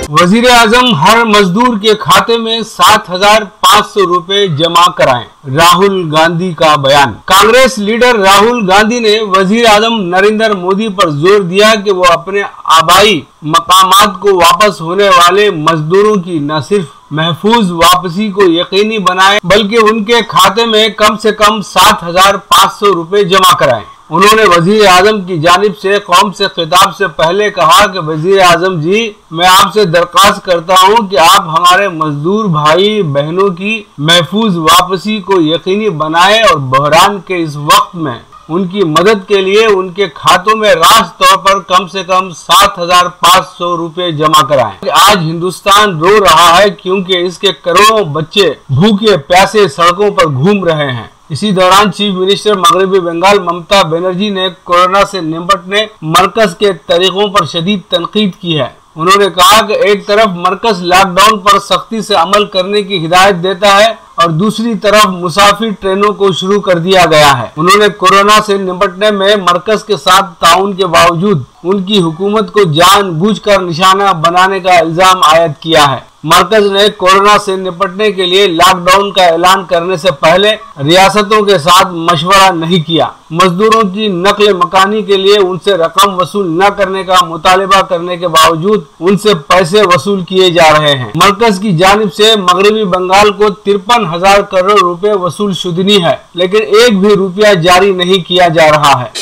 वजीर आजम हर मजदूर के खाते में 7,500 रुपए जमा कराएं, राहुल गांधी का बयान। कांग्रेस लीडर राहुल गांधी ने वजीर आजम नरेंद्र मोदी पर जोर दिया कि वो अपने आबाई मकामात को वापस होने वाले मजदूरों की न सिर्फ महफूज वापसी को यकीनी बनाए बल्कि उनके खाते में कम से कम 7,500 रुपए जमा कराएं। उन्होंने वजीर आजम की जानिब से कौम से खिताब से पहले कहा कि वजीर आजम जी, मैं आपसे दरख्वास्त करता हूं कि आप हमारे मजदूर भाई बहनों की महफूज वापसी को यकीनी बनाएं और बहरान के इस वक्त में उनकी मदद के लिए उनके खातों में रास्त तौर पर कम से कम 7,500 रुपए जमा कराएं। आज हिंदुस्तान रो रहा है क्योंकि इसके करोड़ों बच्चे भूखे प्यासे सड़कों पर घूम रहे हैं। इसी दौरान चीफ मिनिस्टर मगरबी बंगाल ममता बनर्जी ने कोरोना से निपटने मरकज के तरीकों पर शदीद तनकीद की है। उन्होंने कहा कि एक तरफ मरकज लॉकडाउन पर सख्ती से अमल करने की हिदायत देता है और दूसरी तरफ मुसाफिर ट्रेनों को शुरू कर दिया गया है। उन्होंने कोरोना से निपटने में मरकज के साथ ताउन के बावजूद उनकी हुकूमत को जानबूझकर निशाना बनाने का इल्जाम आयद किया है। मरकज ने कोरोना से निपटने के लिए लॉकडाउन का ऐलान करने से पहले रियासतों के साथ मशवरा नहीं किया। मजदूरों की नकल मकानी के लिए उनसे रकम वसूल न करने का मुतालिबा करने के बावजूद उनसे पैसे वसूल किए जा रहे हैं। मरकज की जानिब से मगरबी बंगाल को 53,000 करोड़ रुपए वसूल शुदनी है, लेकिन एक भी रुपया जारी नहीं किया जा रहा है।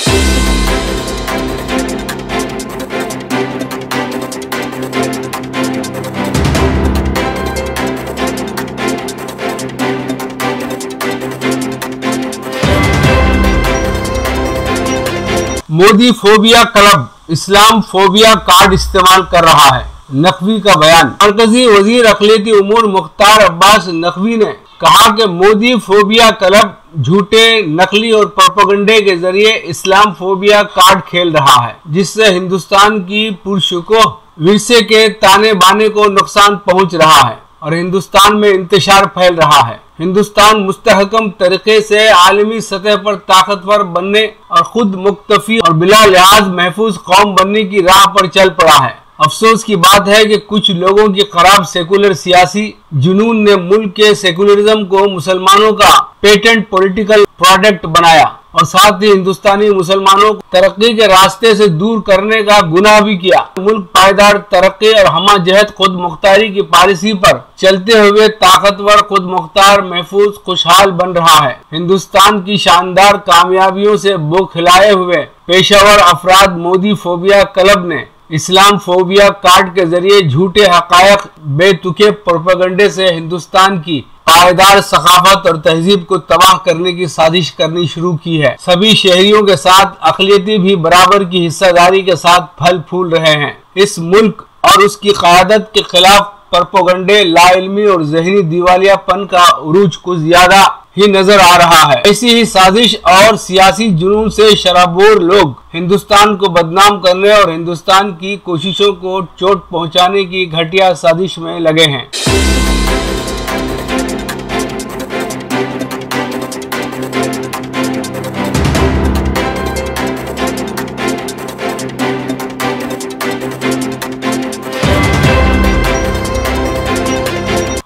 मोदी फोबिया क्लब इस्लाम फोबिया कार्ड इस्तेमाल कर रहा है, नकवी का बयान। मरकजी वजीर अखिलती उमूर मुख्तार अब्बास नकवी ने कहा कि मोदी फोबिया क्लब झूठे, नकली और प्रोपेगेंडे के जरिए इस्लाम फोबिया कार्ड खेल रहा है, जिससे हिंदुस्तान की पुरशुकोह विरसे के ताने बाने को नुकसान पहुंच रहा है और हिंदुस्तान में इंतशार फैल रहा है। हिंदुस्तान मुस्तहकम तरीके से आलमी सतह पर ताकतवर बनने और खुद मुक्तफी और बिला लिहाज महफूज कौम बनने की राह पर चल पड़ा है। अफसोस की बात है कि कुछ लोगों की खराब सेकुलर सियासी जुनून ने मुल्क के सेकुलरिज्म को मुसलमानों का पेटेंट पॉलिटिकल प्रोडक्ट बनाया और साथ ही हिंदुस्तानी मुसलमानों को तरक्की के रास्ते से दूर करने का गुनाह भी किया। मुल्क पायदार तरक्की और हमा जहत खुद मुख्तारी की पॉलिसी पर चलते हुए ताकतवर, खुद मुख्तार, महफूज, खुशहाल बन रहा है। हिंदुस्तान की शानदार कामयाबियों से बौखलाए हुए पेशावर अफराद मोदी फोबिया क्लब ने इस्लाम फोबिया कार्ड के जरिए झूठे हकायक, बेतुके प्रोपेगेंडे से हिंदुस्तान की पायदार सकाफत और तहजीब को तबाह करने की साजिश करनी शुरू की है। सभी शहरियों के साथ अक़लियती भी बराबर की हिस्सेदारी के साथ फल फूल रहे हैं। इस मुल्क और उसकी क़यादत के खिलाफ प्रोपेगेंडे, लाइल्मी और ज़हनी दिवालियापन का उरूज कुछ ज्यादा ही नजर आ रहा है। ऐसी ही साजिश और सियासी जुनून से शराबोर लोग हिंदुस्तान को बदनाम करने और हिंदुस्तान की कोशिशों को चोट पहुंचाने की घटिया साजिश में लगे हैं।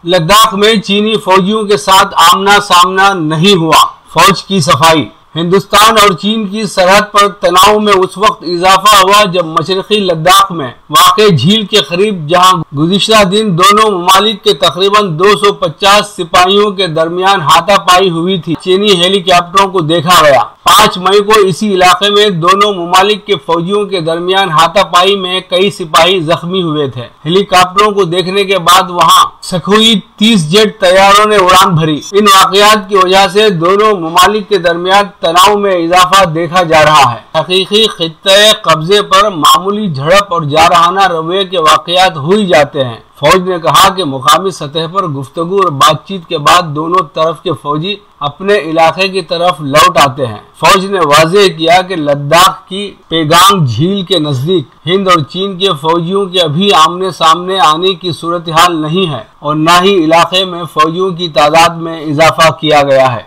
लद्दाख में चीनी फौजियों के साथ आमना सामना नहीं हुआ, फौज की सफाई। हिंदुस्तान और चीन की सरहद पर तनाव में उस वक्त इजाफा हुआ जब मशरकी लद्दाख में वाक़े झील के करीब, जहां गुज़िश्ता दिन दोनों ममालिक के तकरीबन 250 सिपाहियों के दरमियान हाथापाई हुई थी, चीनी हेलीकॉप्टरों को देखा गया। 5 मई को इसी इलाके में दोनों ममालिक के फौजियों के दरमियान हाथापाई में कई सिपाही जख्मी हुए थे। हेलीकॉप्टरों को देखने के बाद वहां सखोई 30 जेट तैयारों ने उड़ान भरी। इन वाकयात की वजह से दोनों ममालिक के दरमियान तनाव में इजाफा देखा जा रहा है। हकीकी खित्ते कब्जे पर मामूली झड़प और जारहाना रवैये के वाकयात हो ही जाते हैं। फौज ने कहा कि मुकामी सतह पर गुफ्तगू और बातचीत के बाद दोनों तरफ के फौजी अपने इलाके की तरफ लौट आते हैं। फौज ने वाज़ेह किया कि लद्दाख की पेगांग झील के नजदीक हिंद और चीन के फौजियों के अभी आमने सामने आने की सूरत हाल नहीं है और न ही इलाके में फौजियों की तादाद में इजाफा किया गया है।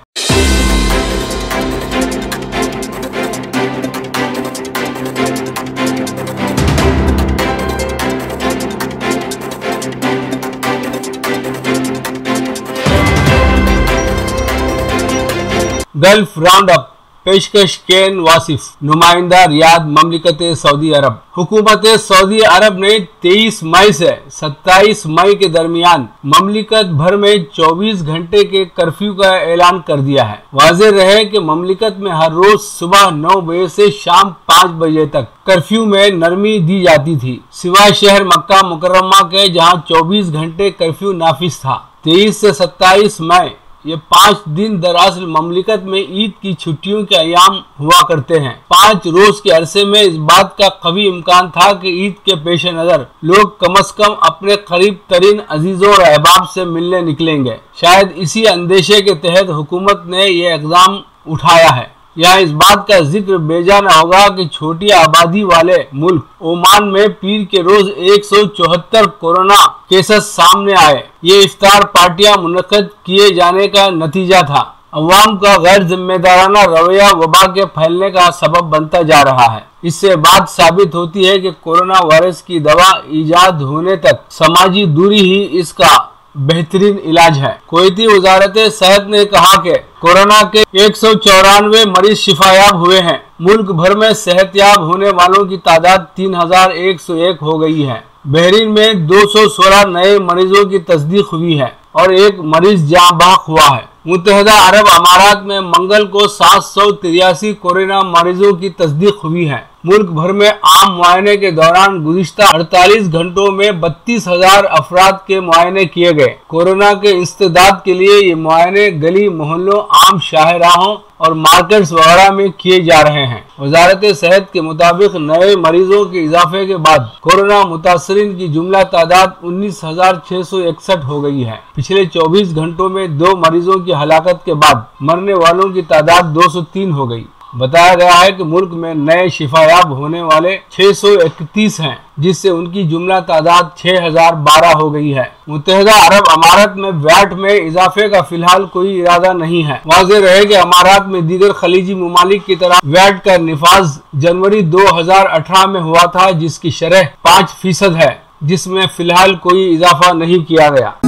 गल्फ राउंड अप पेशकश केन वासिफ, नुमाइंदा रियाद ममलिकत सऊदी अरब। हुकूमत सऊदी अरब ने 23 मई से 27 मई के दरमियान ममलिकत भर में 24 घंटे के कर्फ्यू का ऐलान कर दिया है। वाज़ेह रहे कि ममलिकत में हर रोज सुबह 9 बजे से शाम 5 बजे तक कर्फ्यू में नरमी दी जाती थी, सिवाय शहर मक्का मुकर्रमा के जहां 24 घंटे कर्फ्यू नाफिज था। 23 से 27 मई ये 5 दिन दरअसल ममलिकत में ईद की छुट्टियों के अयाम हुआ करते हैं। 5 रोज के अरसे में इस बात का कवी इम्कान था कि ईद के पेश नजर लोग कम से कम अपने करीब तरीन अजीजों और अहबाब से मिलने निकलेंगे। शायद इसी अंदेशे के तहत हुकूमत ने ये इक़दाम उठाया है। यहाँ इस बात का जिक्र बेजा न होगा कि छोटी आबादी वाले मुल्क ओमान में पीर के रोज 174 कोरोना केसेस सामने आए। ये इफ्तार पार्टियां मुनक्कद किए जाने का नतीजा था। अवाम का गैर जिम्मेदाराना रवैया वबा के फैलने का सबब बनता जा रहा है। इससे बात साबित होती है कि कोरोना वायरस की दवा ईजाद होने तक समाजी दूरी ही इसका बेहतरीन इलाज है। कुवैती वजारत सेहत ने कहा कि कोरोना के 194 मरीज शिफायाब हुए हैं। मुल्क भर में सेहतयाब होने वालों की तादाद 3101 हो गई है। बहरीन में 216 नए मरीजों की तस्दीक हुई है और एक मरीज जाँ बहक हुआ है। मुत्तहदा अरब अमारात में मंगल को 783 कोरोना मरीजों की तस्दीक हुई है। मुल्क भर में आम मुआयने के दौरान गुज़िश्ता 48 घंटों में 32,000 अफराद के मुआयने किए गए। कोरोना के इंसदाद के लिए ये मुआयने गली मोहल्लों, आम शाहराहों और मार्केट्स वगैरह में किए जा रहे हैं। वजारत सेहत के मुताबिक नए मरीजों के इजाफे के बाद कोरोना मुतासरीन की जुमला तादाद 19,661 हो गई है। पिछले 24 घंटों में 2 मरीजों की हलाकत के बाद मरने वालों की तादाद 203 हो गई। बताया गया है कि मुल्क में नए शिफायाब होने वाले 631 हैं, जिससे उनकी जुमला तादाद 6012 हो गई है। मुत्तहदा अरब अमारात में वैट में इजाफे का फिलहाल कोई इरादा नहीं है। वाज़ेह रहे कि अमारात में दीगर खलीजी ममालिक की तरह वैट का निफाज जनवरी 2018 में हुआ था, जिसकी शरह 5% है, जिसमें फिलहाल कोई इजाफा नहीं किया गया।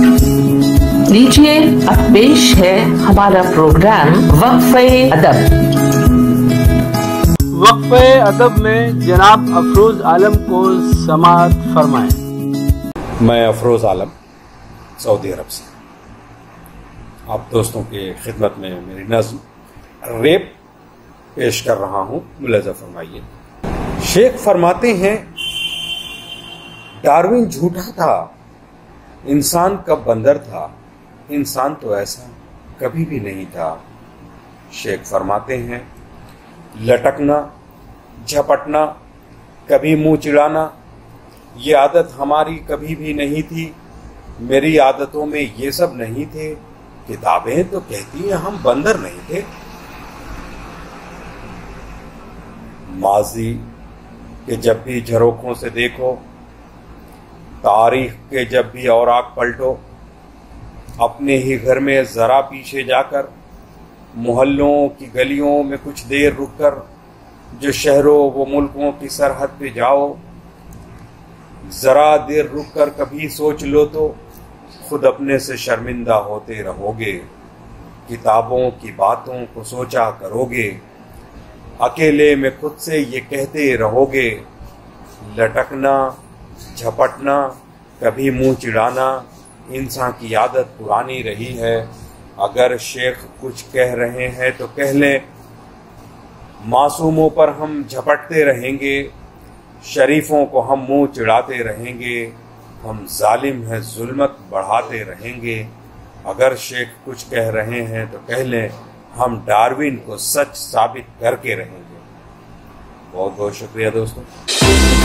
लीजिए अब पेश है हमारा प्रोग्राम वक्फ़े अदब। वक्फ़े अदब में जनाब अफरोज आलम को समाअत फरमाएं। मैं अफरोज आलम सऊदी अरब से आप दोस्तों के खिदमत में मेरी नज़्म रेप पेश कर रहा हूं। मुलाज़ा फरमाइए। शेख फरमाते हैं, डार्विन झूठा था, इंसान कब बंदर था, इंसान तो ऐसा कभी भी नहीं था। शेख फरमाते हैं, लटकना, झपटना, कभी मुंह चिढ़ाना, ये आदत हमारी कभी भी नहीं थी। मेरी आदतों में ये सब नहीं थे। किताबें तो कहती हैं हम बंदर नहीं थे। माजी के जब भी झरोखों से देखो, तारीख के जब भी औराक पलटो, अपने ही घर में जरा पीछे जाकर, मोहल्लों की गलियों में कुछ देर रुककर, जो शहरों वो मुल्कों की सरहद पे जाओ, जरा देर रुककर कभी सोच लो तो खुद अपने से शर्मिंदा होते रहोगे। किताबों की बातों को सोचा करोगे, अकेले में खुद से ये कहते रहोगे। लटकना, झपटना, कभी मुंह चिढ़ाना, इंसान की आदत पुरानी रही है। अगर शेख कुछ कह रहे हैं तो कह लें, मासूमों पर हम झपटते रहेंगे, शरीफों को हम मुंह चिढ़ाते रहेंगे, हम जालिम हैं जुल्मत बढ़ाते रहेंगे। अगर शेख कुछ कह रहे हैं तो कह लें, हम डार्विन को सच साबित करके रहेंगे। बहुत बहुत शुक्रिया दोस्तों।